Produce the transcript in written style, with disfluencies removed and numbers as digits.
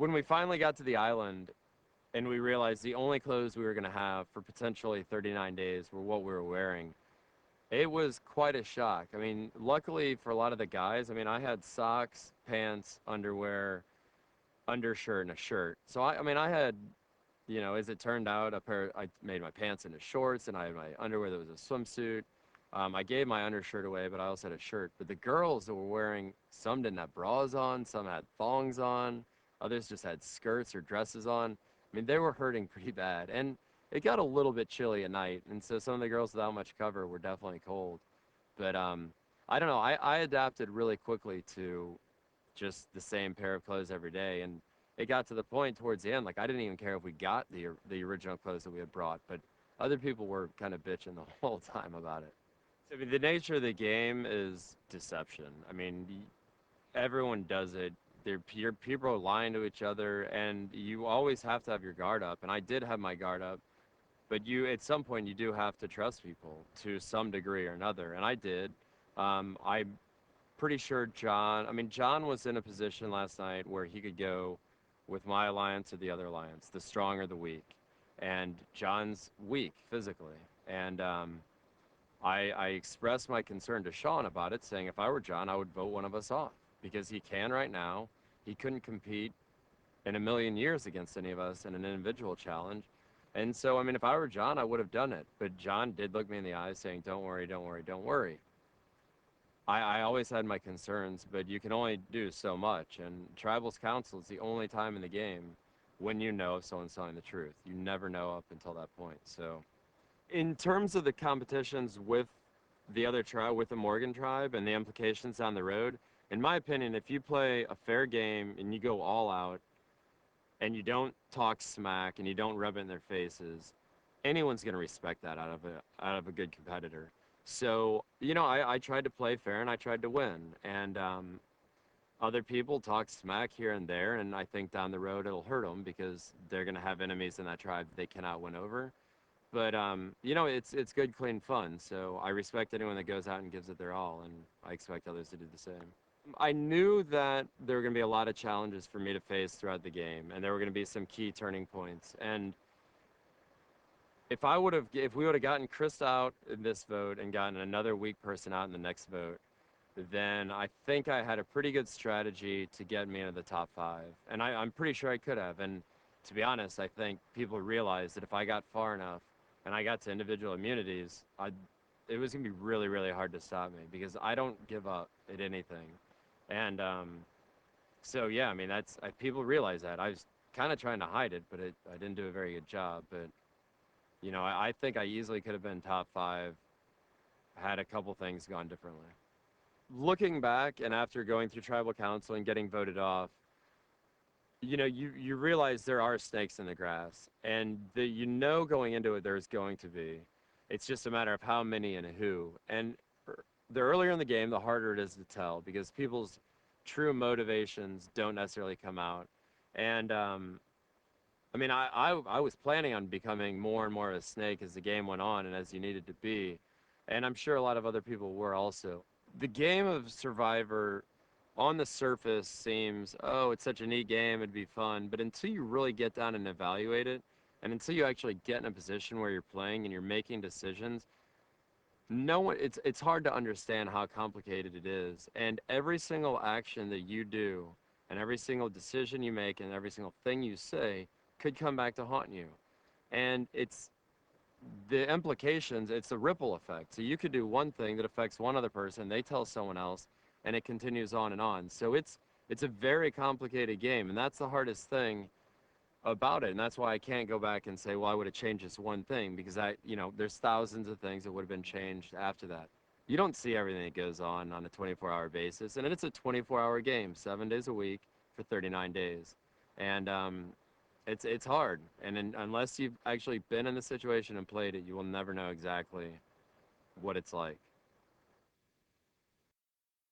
when we finally got to the island and we realized the only clothes we were going to have for potentially 39 days were what we were wearing, it was quite a shock. I mean, luckily for a lot of the guys, I mean, I had socks, pants, underwear, undershirt, and a shirt. So I mean, I had, as it turned out, I made my pants into shorts, and I had my underwear that was a swimsuit. I gave my undershirt away, but I also had a shirt. But the girls that were wearing, some didn't have bras on, some had thongs on, others just had skirts or dresses on. I mean, they were hurting pretty bad. And it got a little bit chilly at night, and so some of the girls without much cover were definitely cold. But I don't know. I adapted really quickly to just the same pair of clothes every day, and it got to the point towards the end, like I didn't even care if we got the original clothes that we had brought, but other people were kind of bitching the whole time about it. So, I mean, the nature of the game is deception. I mean, everyone does it. People are lying to each other, and you always have to have your guard up. And I did have my guard up, but at some point, you do have to trust people to some degree or another, and I did. I'm pretty sure John was in a position last night where he could go with my alliance or the other alliance, the strong or the weak. And John's weak physically. And I expressed my concern to Sean about it, saying if I were John, I would vote one of us off because he can right now. He couldn't compete in a million years against any of us in an individual challenge. And so, I mean, if I were John, I would have done it. But John did look me in the eyes saying, don't worry, don't worry, don't worry. I always had my concerns, but you can only do so much. And Tribal's Council is the only time in the game when you know if someone's telling the truth. You never know up until that point. So in terms of the competitions with the other tribe, with the Morgan tribe and the implications down the road, in my opinion, if you play a fair game and you go all out and you don't talk smack and you don't rub it in their faces, anyone's going to respect that out of a good competitor. So, I tried to play fair and I tried to win. And other people talk smack here and there, and I think down the road it'll hurt them because they're going to have enemies in that tribe they cannot win over. But it's good, clean fun. So I respect anyone that goes out and gives it their all, and I expect others to do the same. I knew that there were going to be a lot of challenges for me to face throughout the game, and there were going to be some key turning points. And if we would have gotten Chris out in this vote and gotten another weak person out in the next vote, then I think I had a pretty good strategy to get me into the top 5. And I'm pretty sure I could have. And to be honest, I think people realized that if I got far enough and I got to individual immunities, it was going to be really, really hard to stop me because I don't give up at anything. And so, yeah, I mean, people realize that. I was kind of trying to hide it, but I didn't do a very good job. But I think I easily could have been top 5 had a couple things gone differently. Looking back and after going through tribal council and getting voted off, you realize there are snakes in the grass, and going into it there's going to be. It's just a matter of how many and who. And the earlier in the game, the harder it is to tell because people's true motivations don't necessarily come out. And I mean, I was planning on becoming more and more of a snake as the game went on and as you needed to be. And I'm sure a lot of other people were also. The game of Survivor on the surface seems, oh, it's such a neat game, it'd be fun. But until you really get down and evaluate it, and until you actually get in a position where you're playing and you're making decisions, it's hard to understand how complicated it is. And every single action that you do, and every single decision you make, and every single thing you say could come back to haunt you. And it's the implications, it's the ripple effect. So you could do one thing that affects one other person, they tell someone else, and it continues on and on. So it's a very complicated game, and that's the hardest thing about it. And that's why I can't go back and say, well, I would have changed this one thing, because there's thousands of things that would have been changed after that. You don't see everything that goes on a 24-hour basis, and it's a 24-hour game, 7 days a week for 39 days. And it's hard, and unless you've actually been in the situation and played it, you will never know exactly what it's like.